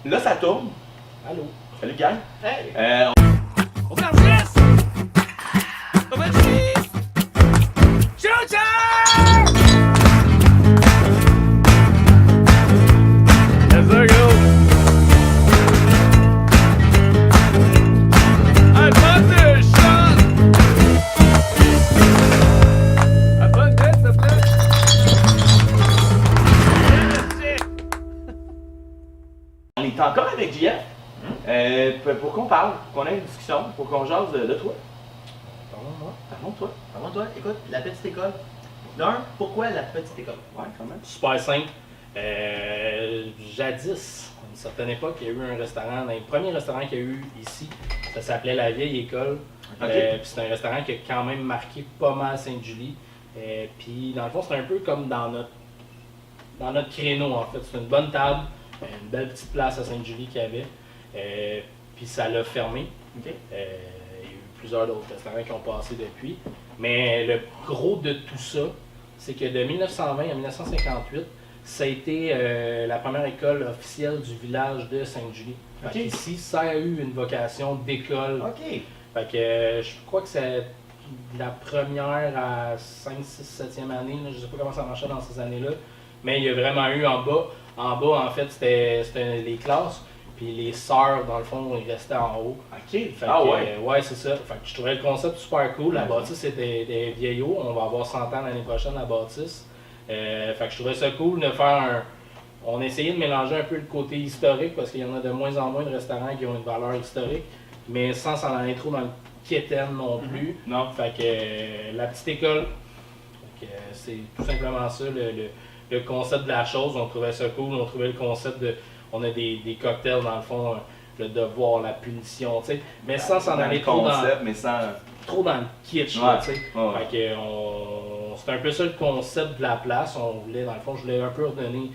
Là, ça tourne. Allô? Salut, gang. Hey! On va faire ça! On va jouer! Showtime! Yes, sir, go! I found the shot! I found that, the flash! On est encore avec JF. Pour qu'on parle, pour qu'on ait une discussion, pour qu'on jase de toi. Parlons-moi. Parlons de toi. Avant toi, écoute, la petite école. D'un, pourquoi la petite école? Ouais, quand même. Super simple. Jadis, à une certaine époque, il y a eu un restaurant, un des premiers restaurants qu'il y a eu ici, ça s'appelait La Vieille École. Ok. Puis c'est un restaurant qui a quand même marqué pas mal Sainte-Julie. Puis dans le fond, c'est un peu comme dans notre créneau en fait. C'est une bonne table, une belle petite place à Sainte-Julie qu'il y avait. Puis ça l'a fermé. Ok. Il y a eu plusieurs autres restaurants qui ont passé depuis. Mais le gros de tout ça, c'est que de 1920 à 1958, ça a été la première école officielle du village de Sainte-Julie. Fait Ok. qu'ici, ça a eu une vocation d'école. Ok. Fait que je crois que c'est la première à 5, 6, 7e année. Là, je sais pas comment ça marchait dans ces années-là. Mais il y a vraiment eu en bas. En bas, en fait, c'était les classes. Puis les sœurs, dans le fond, ils restaient en haut. Ok. Fait Ah que, ouais. ouais, c'est ça. Fait que je trouvais le concept super cool. La bâtisse, c'était des vieillots. On va avoir 100 ans l'année prochaine, la bâtisse. Fait que je trouvais ça cool de faire On a essayé de mélanger un peu le côté historique parce qu'il y en a de moins en moins de restaurants qui ont une valeur historique, mais sans s'en aller trop dans le quétaine non plus. Non. Fait que la petite école, c'est tout simplement ça, le concept de la chose. On trouvait ça cool. On trouvait le concept de... On a des cocktails dans le fond, le devoir, la punition, tu sais, mais sans s'en aller trop concept, mais sans. dans le kitsch, Ouais. là, tu sais. Ouais. Fait que c'était un peu ça le concept de la place. On voulait, dans le fond, je voulais un peu redonner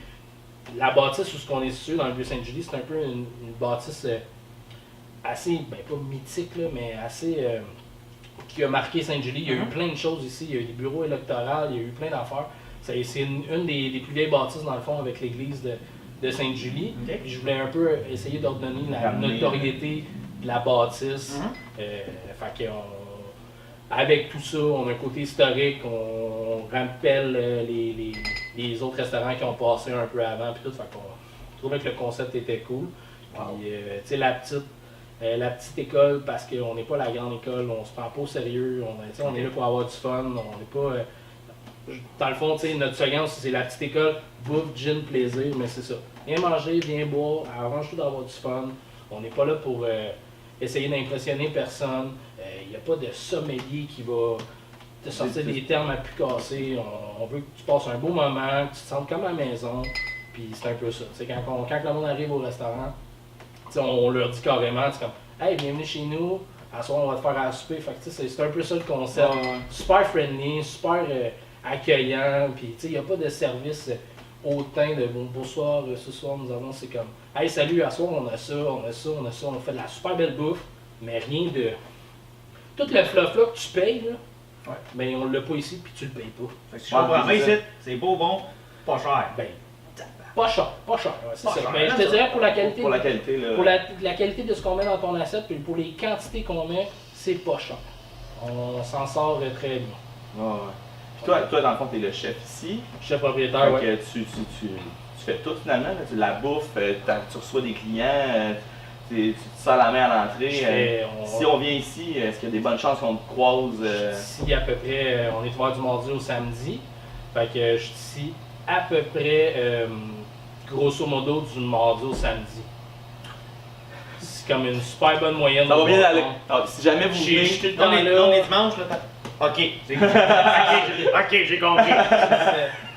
la bâtisse où ce qu'on est situé dans le Vieux-Sainte-Julie. C'est un peu une bâtisse assez, ben pas mythique, là, mais assez qui a marqué Sainte-Julie. Il y a eu plein de choses ici. Il y a eu des bureaux électoraux, il y a eu plein d'affaires. C'est une des plus vieilles bâtisses, dans le fond, avec l'église de Sainte-Julie. Ok. Puis je voulais un peu essayer de redonner la Ramener. notoriété de la bâtisse. Fait que avec tout ça, on a un côté historique, on rappelle les autres restaurants qui ont passé un peu avant, puis tout. Fait qu'on trouvait que le concept était cool. Wow. Puis, tu sais, la petite école, parce qu'on n'est pas la grande école, on se prend pas au sérieux, on est là pour avoir du fun, on n'est pas... dans le fond, tu sais, notre slogan, c'est la petite école, bouffe, gin, plaisir, mais c'est ça. Viens manger, viens boire, arrange-toi d'avoir du fun. On n'est pas là pour essayer d'impressionner personne. Il n'y a pas de sommelier qui va te sortir des termes à plus casser. On veut que tu passes un beau moment, que tu te sentes comme à la maison. Puis c'est un peu ça. Tu sais, quand le monde arrive au restaurant, tu sais, on leur dit carrément, c'est comme « Hey, bienvenue chez nous, à soir on va te faire à souper ». Fait que tu sais, c'est un peu ça le concept. Ouais. Super friendly, super accueillant. Puis tu sais, il n'y a pas de service hautain de « Bonsoir, ce soir nous avons ». C'est comme « Hey, salut, à soir on a ça, on a ça, on a ça ». On fait de la super belle bouffe, mais rien de... Tout le fluff-là que tu payes, là, Ouais. ben on l'a pas ici, puis tu le payes pas. Fait que si je comprends bien ici, c'est beau, bon, pas cher. Ben, pas cher, ouais, c'est Pas ça. cher, Ben, je te ça. dirais pour la qualité. Pour la qualité, là. Pour la qualité de ce qu'on met dans ton assiette, puis pour les quantités qu'on met, c'est pas cher. On s'en sort très bien. Ouais, ouais. Puis toi, dans le fond, t'es le chef ici. Je suis propriétaire, Fait ouais. que tu fais tout finalement, là. La bouffe, tu reçois des clients, tu te sers la main à l'entrée. Si on vient ici, est-ce qu'il y a des bonnes chances qu'on te croise? Ici, à peu près, on est ouvert du mardi au samedi. Fait que je suis ici à peu près, grosso modo, du mardi au samedi. C'est comme une super bonne moyenne. Ça va de bien bon aller. temps. Alors, si jamais vous Je venez, suis tout le temps On est là. dimanche, là. Ok, c'est ok, j'ai compris.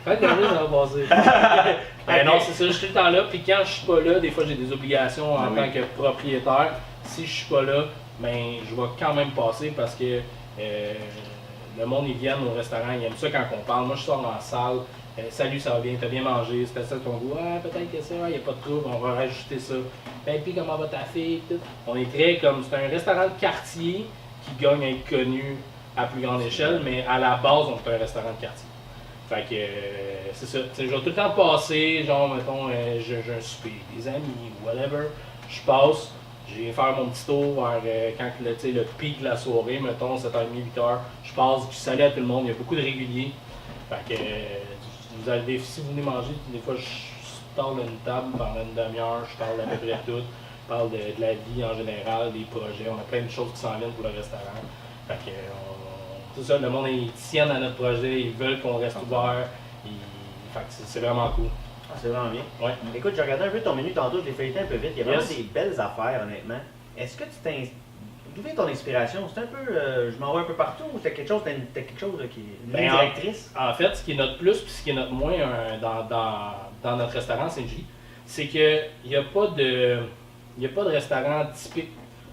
Fait que ça va passer. Ben non, c'est ça, je suis tout le temps là. Puis quand je suis pas là, des fois j'ai des obligations en Ah oui. tant que propriétaire. Si je suis pas là, ben je vais quand même passer parce que le monde ils viennent au restaurant, ils aiment ça quand on parle. Moi je sors dans la salle. Salut, ça va bien, t'as bien mangé, c'était ça ton goût. Ah, peut-être que ça, il n'y a pas de trouble, on va rajouter ça. Ben, puis comment va ta fille? Tout. On est très comme. C'est un restaurant de quartier qui gagne à être connu à plus grande échelle, mais à la base, on est un restaurant de quartier. Fait que c'est ça. T'sais, je vais tout le temps passer, genre, mettons, j'ai un souper, des amis, whatever. Je passe, je viens faire mon petit tour vers quand le pic de la soirée, mettons, 7h30, 8h. Je passe, je salue à tout le monde, il y a beaucoup de réguliers. Fait que vous allez, si vous venez manger, des fois, je parle d'une table pendant une demi-heure, je parle d'à peu près tout. Je parle de la vie en général, des projets. On a plein de choses qui s'en viennent pour le restaurant. Fait que, tout ça, le monde, ils tiennent à notre projet, ils veulent qu'on reste ouvert. Fait que c'est vraiment cool. Ah, c'est vraiment bien. Ouais. Écoute, j'ai regardé un peu ton menu tantôt, je l'ai feuilleté un peu vite. Il y a vraiment Yes. des belles affaires, honnêtement. Est-ce que tu t'es. D'où vient ton inspiration? C'est un peu. Je m'en vais un peu partout ou t'as quelque chose, qui est une ligne directrice? En fait, ce qui est notre plus et ce qui est notre moins dans notre restaurant Saint-Julie, c'est qu'il n'y a pas de. Il n'y a pas de restaurant typique.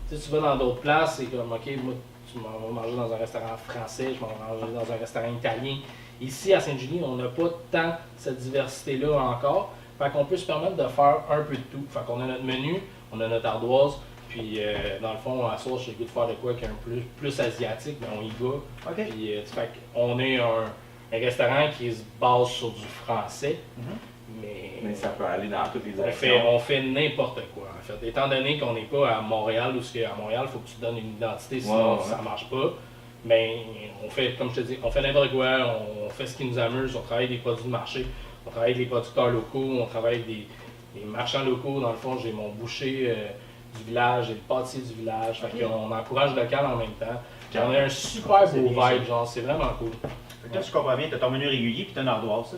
Tu sais, tu vas dans d'autres places, c'est comme, OK, moi, tu m'en vas manger dans un restaurant français, je m'en vais manger dans un restaurant italien. Ici, à Saint-Julie, on n'a pas tant cette diversité-là encore. Fait qu'on peut se permettre de faire un peu de tout. Fait qu'on a notre menu, on a notre ardoise, puis dans le fond, à soir, j'ai le goût de faire de quoi qui est un plus asiatique, mais on y va. OK. Puis, fait qu'on est un restaurant qui se base sur du français, Mais ça peut aller dans toutes les on directions. fait n'importe quoi, en fait. Étant donné qu'on n'est pas à Montréal, où à Montréal, il faut que tu te donnes une identité, sinon Ouais. ça ne marche pas. Mais on fait, comme je te dis, on fait n'importe quoi, on fait ce qui nous amuse, on travaille avec des produits de marché, on travaille avec des producteurs locaux, on travaille avec des marchands locaux. Dans le fond, j'ai mon boucher du village, j'ai le pâtissier du village. Fait qu'on encourage le local en même temps. Puis on a un super C'est beau bien vibe, genre, c'est vraiment cool. Fait que là, je comprends bien, tu as ton menu régulier puis tu as une ardoise.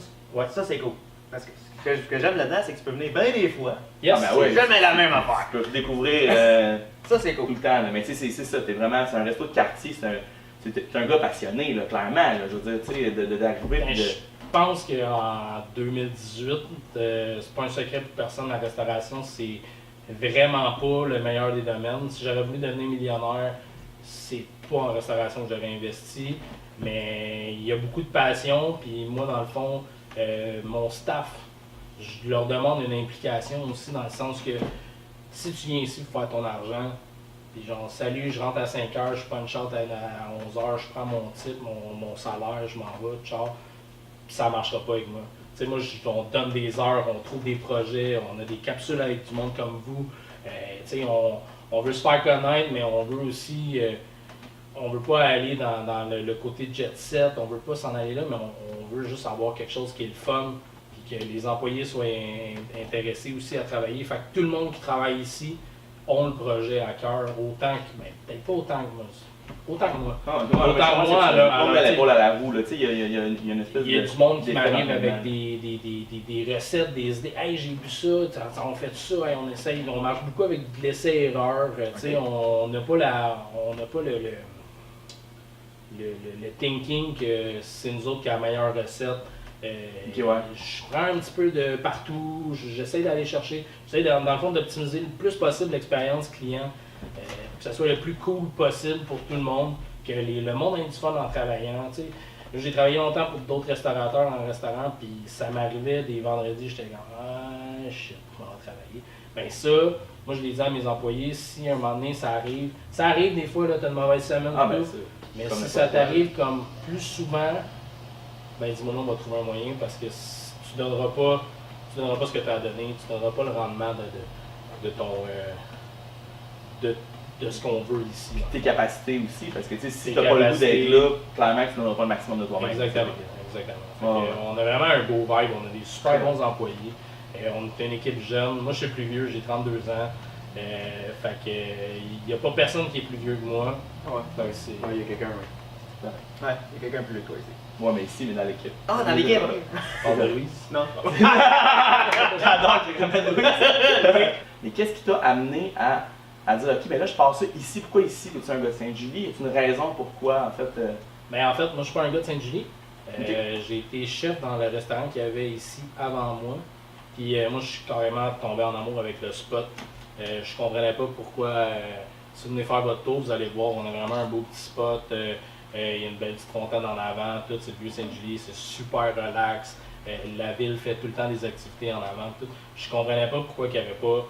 Ça, c'est cool. Parce que ce que j'aime là-dedans, c'est que tu peux venir bien des fois. Yes! Ah, ben ouais. C'est jamais la même affaire. Tu peux découvrir Ça, c'est tout cool. le temps. Là. Mais tu sais, c'est ça. C'est un resto de quartier. C'est un gars passionné, là, clairement. Là, je veux dire, tu sais, d'arriver Ben, puis je pense qu'en 2018, c'est pas un secret pour personne, la restauration, c'est vraiment pas le meilleur des domaines. Si j'aurais voulu devenir millionnaire, c'est pas en restauration que j'aurais investi, mais il y a beaucoup de passion, puis moi, dans le fond, mon staff, je leur demande une implication aussi dans le sens que si tu viens ici pour faire ton argent, puis genre, salut, je rentre à 5h, je punch out à 11h, je prends mon titre, mon salaire, je m'en vais, ciao. Puis ça marchera pas avec moi. Tu sais, moi, on donne des heures, on trouve des projets, on a des capsules avec du monde comme vous. Tu sais, on veut se faire connaître, mais on veut aussi, on veut pas aller dans le côté jet set, on veut pas s'en aller là, mais on veut juste avoir quelque chose qui est le fun, puis que les employés soient intéressés aussi à travailler. Fait que tout le monde qui travaille ici ont le projet à cœur, autant que, ben, peut-être pas autant que moi. Autant que moi. Ah, Autant moi, à l'épaule à la roue, là, tu sais, il y a une espèce de. Il y a du monde qui d'effet m'arrive d'entraînement. avec des recettes, des idées. Hey, j'ai vu ça, on fait ça, hey, on essaye. On marche beaucoup avec de l'essai-erreur. Tu sais, on n'a pas le thinking que c'est nous autres qui avons la meilleure recette. Ok, ouais. Je prends un petit peu de partout, j'essaie d'aller chercher, j'essaie dans le fond d'optimiser le plus possible l'expérience client, que ça soit le plus cool possible pour tout le monde, que le monde ait du fun en travaillant. Tu sais. J'ai travaillé longtemps pour d'autres restaurateurs dans le restaurant, puis ça m'arrivait des vendredis, j'étais comme ah shit, on va travailler. Ben ça, moi je l'ai dit à mes employés, si un moment donné ça arrive des fois, là, t'as une mauvaise semaine, Ah, ben, tout, c'est mais comme si n'importe ça quoi. t'arrive comme plus souvent, ben dis-moi non, on va trouver un moyen parce que tu donneras pas ce que tu as donné, tu donneras pas le rendement de ton de ce qu'on veut ici. Tes capacités aussi, parce que tu sais, si Tes tu n'as pas le goût capacités. d'être là, clairement tu ne donneras pas le maximum de toi-même. Exactement. Fait que, Ouais. on a vraiment un beau vibe, on a des super bons employés. On est une équipe jeune. Moi, je suis plus vieux, j'ai 32 ans. Fait que il n'y a pas personne qui est plus vieux que moi. Ouais. Fait que c'est... Il y a quelqu'un, oui. Ouais, il y a quelqu'un plus que toi ici. Ouais, mais ici, mais dans l'équipe. Ah, dans l'équipe! Parle de Louise. Non. J'adore que Louis. Mais qu'est-ce qui t'a amené à dire, ok, ben là, je passe ça ici. Pourquoi ici? Es-tu un gars de Sainte-Julie? Est-ce une raison pourquoi, en fait? Ben, en fait, moi, je suis pas un gars de Sainte-Julie. Ok. J'ai été chef dans le restaurant qu'il y avait ici avant moi. Puis moi, je suis carrément tombé en amour avec le spot. Je comprenais pas pourquoi, si vous venez faire votre tour, vous allez voir, on a vraiment un beau petit spot. Il y a une belle petite fontaine en avant, tout, c'est le vieux Sainte-Julie, c'est super relax. La ville fait tout le temps des activités en avant. Tout. Je comprenais pas pourquoi il n'y avait pas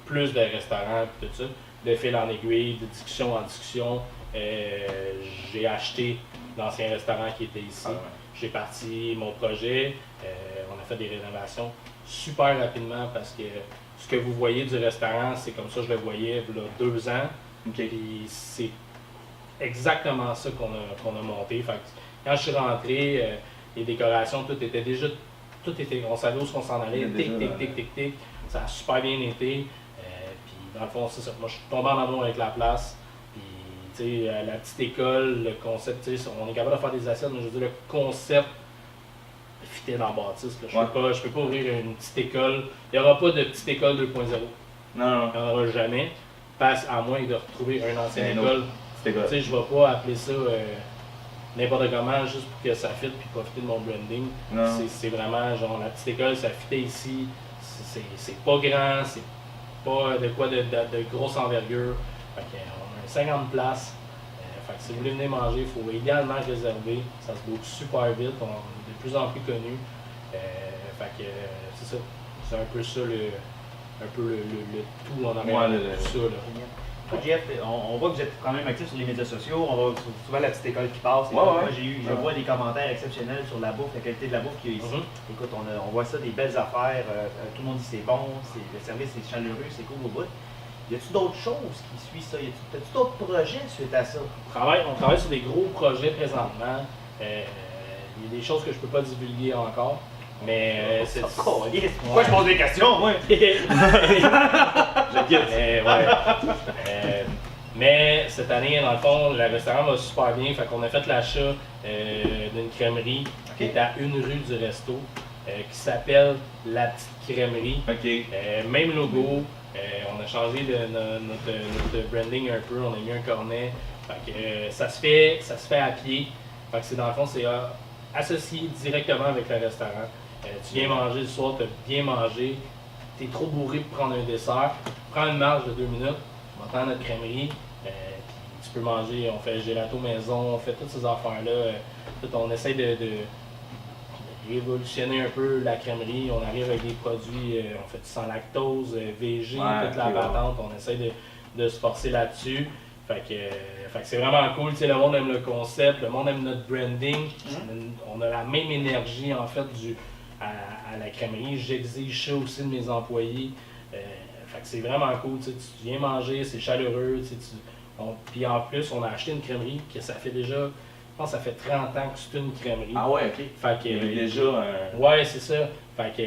plus de restaurants et tout ça. De fil en aiguille, de discussion en discussion, j'ai acheté l'ancien restaurant qui était ici. J'ai parti mon projet, on a fait des rénovations super rapidement parce que ce que vous voyez du restaurant, c'est comme ça que je le voyais il y a 2 ans. Puis c'est exactement ça qu'on a monté. Fait que quand je suis rentré, les décorations, tout était, on savait où on s'en allait, tic. Ça a super bien été. Puis dans le fond, c'est ça. Moi, je suis tombé en amour avec la place. Puis, la petite école, le concept, on est capable de faire des assiettes, mais je veux dire, le concept fitait dans la bâtisse. Là. Je peux pas ouvrir une petite école. Il n'y aura pas de petite école 2.0. Non. Il n'y en aura jamais. À moins de retrouver une ancienne école. Je ne vais pas appeler ça n'importe comment juste pour que ça fitte puis profiter de mon branding. C'est vraiment genre la petite école, ça fitait ici. C'est pas grand, c'est pas de quoi de grosse envergure. Fait on a 50 places. Fait que si vous voulez venir manger, il faut idéalement réserver. Ça se bouge super vite, on est de plus en plus connus. C'est ça. C'est un peu ça le tout en arrière de tout ça. Là. Jeff, on voit que vous êtes quand même actif sur les médias sociaux, on voit souvent la petite école qui passe. Moi, je vois des commentaires exceptionnels sur la bouffe, la qualité de la bouffe qu'il y a ici. Écoute, on voit ça, des belles affaires, tout le monde dit c'est bon, le service est chaleureux, c'est cool au bout. Y a-t-il d'autres choses qui suivent ça? As-tu d'autres projets suite à ça? On travaille sur des gros projets présentement. Il y a des choses que je ne peux pas divulguer encore. Mais c'est. Pourquoi je pose des questions, moi? Mais cette année, dans le fond, le restaurant va super bien. Fait qu'on a fait l'achat d'une crèmerie qui est à 1 rue du resto, qui s'appelle La Petite Crèmerie. Même logo. On a changé notre branding un peu. On a mis un cornet. Fait que, ça se fait à pied. Fait que dans le fond, c'est associé directement avec le restaurant. Tu viens manger le soir, tu as bien mangé, tu es trop bourré pour prendre un dessert, prends une marge de 2 minutes, tu vas dans notre crèmerie, puis tu peux manger, on fait gelato maison, on fait toutes ces affaires-là. On essaie de révolutionner un peu la crèmerie, on arrive avec des produits, on fait du sans lactose, VG, toute la patente, on essaie de se forcer là-dessus. Fait que c'est vraiment cool, le monde aime le concept, le monde aime notre branding, on a la même énergie en fait à la crèmerie, j'exige ça aussi de mes employés, fait que c'est vraiment cool, tu viens manger, c'est chaleureux, puis en plus on a acheté une crèmerie que ça fait déjà, je pense que ça fait 30 ans que c'est une crèmerie. Ah ouais, ok. Fait que, il y avait déjà ouais, c'est ça, fait que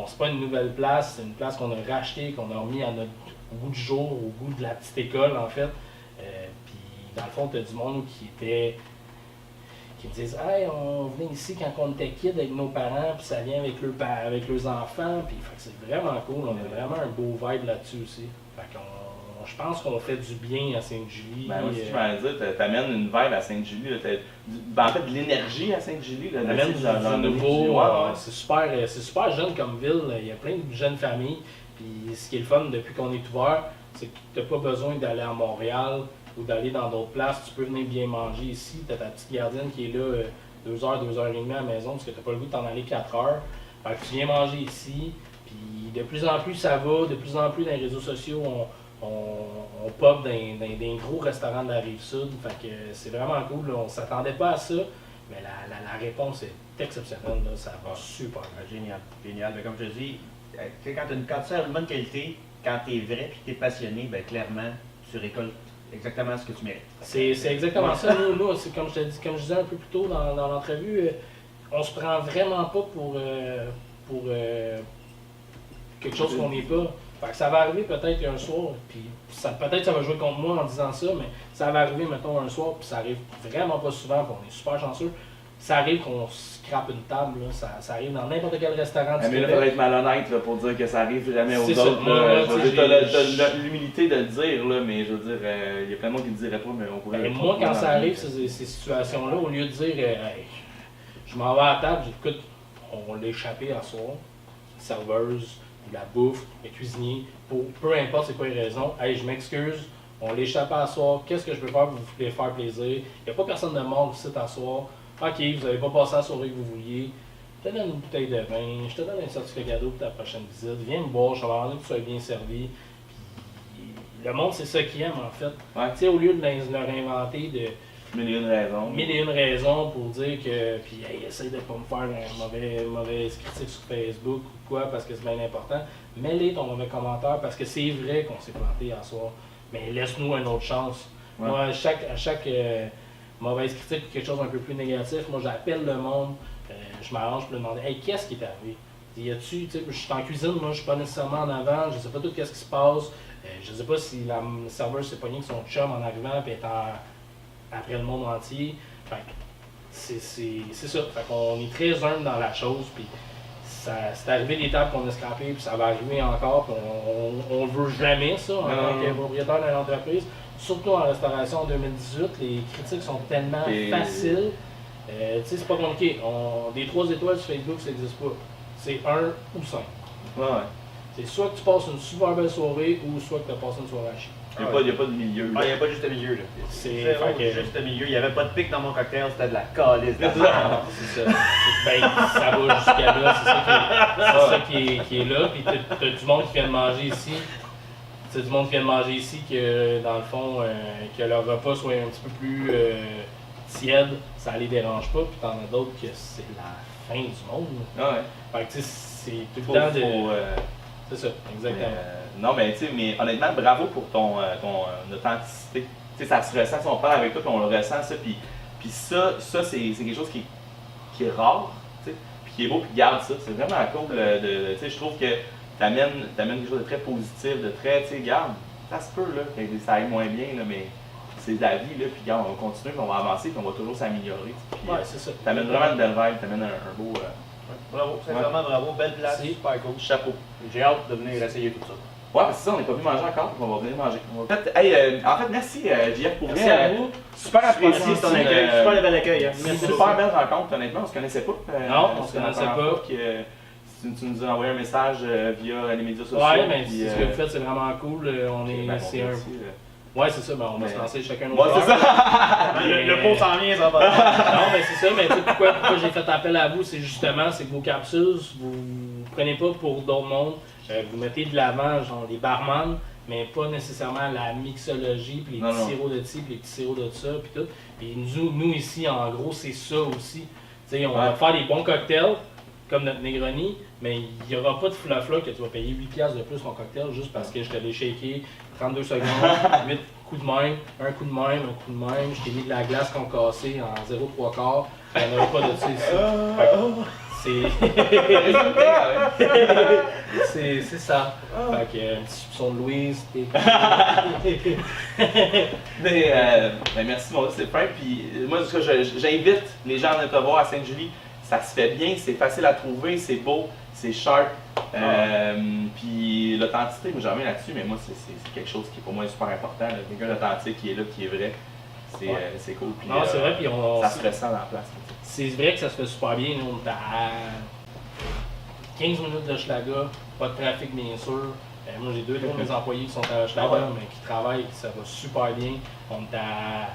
c'est pas une nouvelle place, c'est une place qu'on a rachetée, qu'on a remis à notre goût du jour, au goût de la petite école en fait. Puis dans le fond, tu as du monde qui me disent « Hey, on venait ici quand on était kid avec nos parents, puis ça vient avec leurs enfants. » Puis c'est vraiment cool, on a vraiment un beau vibe là-dessus aussi. Fait je pense qu'on fait du bien à Sainte-Julie. Moi, si je m'en dire, t'amènes une vibe à Sainte-Julie, en fait de l'énergie à Sainte-Julie. T'amènes du nouveau, c'est super jeune comme ville, il y a plein de jeunes familles. Puis ce qui est le fun depuis qu'on est ouvert, c'est que tu n'as pas besoin d'aller à Montréal ou d'aller dans d'autres places. Tu peux venir bien manger ici. Tu as ta petite gardienne qui est là 2 heures, 2 heures et demie à la maison parce que tu n'as pas le goût de t'en aller 4 heures. Fait que tu viens manger ici. Puis de plus en plus ça va, de plus en plus dans les réseaux sociaux, on pop dans des gros restaurants de la Rive-Sud. Fait que c'est vraiment cool. Là. On ne s'attendait pas à ça, mais la réponse est exceptionnelle. Là. Ça va super. Génial. Mais comme je te dis, quand tu as une bonne qualité, quand tu es vrai et que tu es passionné, ben clairement, tu récoltes exactement ce que tu mérites. C'est exactement ça. Nous, c'est comme je disais un peu plus tôt dans l'entrevue, on se prend vraiment pas pour quelque chose qu'on n'est pas. Fait que ça va arriver peut-être un soir, puis peut-être ça va jouer contre moi en disant ça, mais ça va arriver, mettons, un soir, puis ça arrive vraiment pas souvent, puis on est super chanceux. Ça arrive qu'on scrape une table, là. Ça arrive dans n'importe quel restaurant du Québec. Mais il faudrait être malhonnête là, pour dire que ça arrive jamais aux c'est autres. T'as l'humilité de le dire, là, mais je veux dire, il y a plein de monde qui ne le dirait pas, mais on pourrait... Moi, quand ça arrive, ces situations-là, au lieu de dire hey, je m'en vais à la table, j'écoute, on l'a échappé à soir, serveuse, de la bouffe, le cuisinier, peu importe c'est quoi les raisons, hey, je m'excuse, on l'a échappé à soir, qu'est-ce que je peux faire pour vous faire plaisir? Il n'y a pas personne de mort ici à soir. Ok, vous n'avez pas passé la soirée que vous vouliez, je te donne une bouteille de vin, je te donne un certificat cadeau pour ta prochaine visite, viens me boire, je vais demander que tu sois bien servi. Puis, le monde, c'est ça qu'ils aiment en fait. Ouais. Tu sais, au lieu de leur inventer Mille et une raisons. Mille et une raisons pour dire que. Puis, hey, essaye de pas me faire une mauvaise critique sur Facebook ou quoi, parce que c'est bien important. Mets-les ton mauvais commentaire, parce que c'est vrai qu'on s'est planté en soir. Mais laisse-nous une autre chance. Ouais. Moi, à chaque mauvaise critique ou quelque chose un peu plus négatif, moi, j'appelle le monde, je m'arrange pour lui demander, hey, qu'est-ce qui est arrivé? Y a-tu, tu sais, je suis en cuisine, moi, je suis pas nécessairement en avant, je sais pas tout qu'est-ce qui se passe. Je sais pas si la serveuse s'est pognée avec son chum en arrivant et est après le monde entier. Fait que c'est ça. Fait qu'on est très humble dans la chose. Puis c'est arrivé des tables qu'on a scrappées, puis ça va arriver encore. Puis on le veut jamais, ça, en tant que propriétaire d'une entreprise. Surtout en restauration en 2018, les critiques sont tellement faciles. Tu sais, c'est pas compliqué. Des 3 étoiles sur Facebook, ça n'existe pas. C'est 1 ou 5. Ouais. C'est soit que tu passes une super belle soirée ou soit que tu as passé une soirée à chier. Il n'y a pas de milieu. Il n'y a pas juste de milieu. Là. C'est juste de milieu. Il n'y avait pas de pic dans mon cocktail, c'était de la calice. C'est ça. Ça va jusqu'à là. C'est ça qui est là. Puis t'as du monde qui vient de manger ici. C'est du monde qui vient de manger ici que, dans le fond, que leur repas soit un petit peu plus tiède, ça les dérange pas. Puis t'en as d'autres que c'est la fin du monde. Ouais. Fait que tu sais, c'est tout le temps de... C'est ça, exactement. Non, mais tu sais, mais honnêtement, bravo pour ton authenticité. Tu sais, ça se ressent, si on parle avec toi, puis on le ressent, ça. Puis ça c'est quelque chose qui est rare, tu sais, puis qui est beau, puis garde ça. C'est vraiment cool. Tu sais, je trouve que t'amènes quelque chose de très positif, de très, tu sais, garde, ça se peut, là, ça aille moins bien, là, mais c'est la vie, là, puis regarde, on va continuer, puis on va avancer, puis on va toujours s'améliorer. Puis ouais, c'est ça. T'amènes vraiment une belle vibe, t'amènes un beau... Bravo, sincèrement, bravo, belle place, super cool. Chapeau. J'ai hâte de venir essayer tout ça. Ouais, c'est ça, on n'est pas venu manger encore, on va venir manger. En fait, merci JF pour merci à vous. Super apprécié ton accueil, super bel accueil. Hein. Merci. Super belle rencontre, honnêtement, on se connaissait pas. Non, on se connaissait pas. Tu nous as envoyé un message via les médias sociaux. Ouais, mais ce que vous faites, c'est vraiment cool. Ouais, c'est ça, on va se lancer chacun notre c'est ça. Le pot s'en vient, ça va. Non, mais c'est ça, mais tu sais pourquoi j'ai fait appel à vous, c'est justement, c'est que vos capsules, vous prenez pas pour d'autres mondes, vous mettez de l'avant, genre les barman, mais pas nécessairement la mixologie, puis les petits sirops de ci, puis les petits sirops de ça, puis tout. Puis nous ici, en gros, c'est ça aussi. Tu sais, on va faire des bons cocktails, comme notre Negroni, mais il n'y aura pas de flafla que tu vas payer 8$ de plus ton cocktail juste parce que je t'ai shaké 32 secondes, 8 coups de même, un coup de même, un coup de même, je t'ai mis de la glace concassée en 0,3/4, il n'y en aura pas de ça ici. C'est ça. Fait que un petit soupçon de Louise. Merci mon Dieu, c'est Frank. Puis moi, j'invite les gens à venir te voir à Sainte-Julie. Ça se fait bien, c'est facile à trouver, c'est beau, c'est sharp. Puis l'authenticité, moi j'en reviens là-dessus, mais moi c'est quelque chose qui pour moi est super important. Quelqu'un d'authentique qui est là, qui est vrai, c'est cool. Puis, non, c'est vrai, puis ça se ressent dans la place. C'est vrai que ça se fait super bien. Nous, on est à 15 minutes de Schlaga, pas de trafic bien sûr. Moi j'ai 2 de mes employés qui sont à Schlaga, mais qui travaillent, ça va super bien. On est à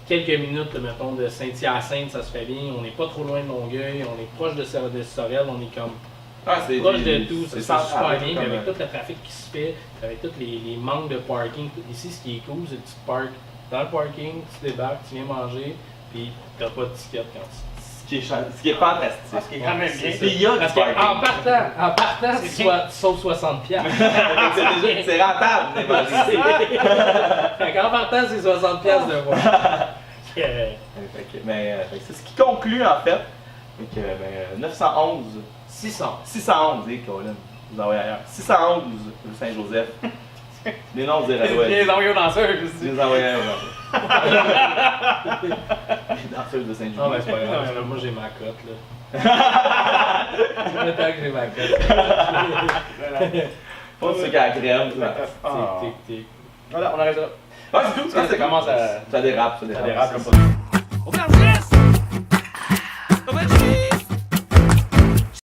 quelques minutes, mettons, de Saint-Hyacinthe, ça se fait bien. On n'est pas trop loin de Longueuil, on est proche de Sorel, on est comme proche de tout, ça se fait super bien. Avec tout le trafic qui se fait, avec tous les manques de parking, ici ce qui est cool, c'est que tu te parques dans le parking, tu débarques, tu viens manger, puis tu n'as pas de ticket quand tu... Ce qui est fantastique. Ce qui est quand même bien. Puis il y a du parking. En partant, tu sauves 60$. C'est rentable, les manger. En partant, c'est 60$ de fois. C'est ce qui conclut en fait. 911. 611, Colin. Vous envoyez ailleurs. 611 rue Saint-Joseph. Les noms de les envoyés aux danseurs. Les envoyés aux danseurs. Les danseuses de Saint-Julie. Non, mais c'est pas grave. Moi, j'ai ma cote, là. Tant que j'ai ma cote. Pas de sucre à la crème. Tic. Voilà, on arrête là. Ah, c'est tout. Ça commence à... Ça dérape. Ça dérape comme ça. On fait un geste.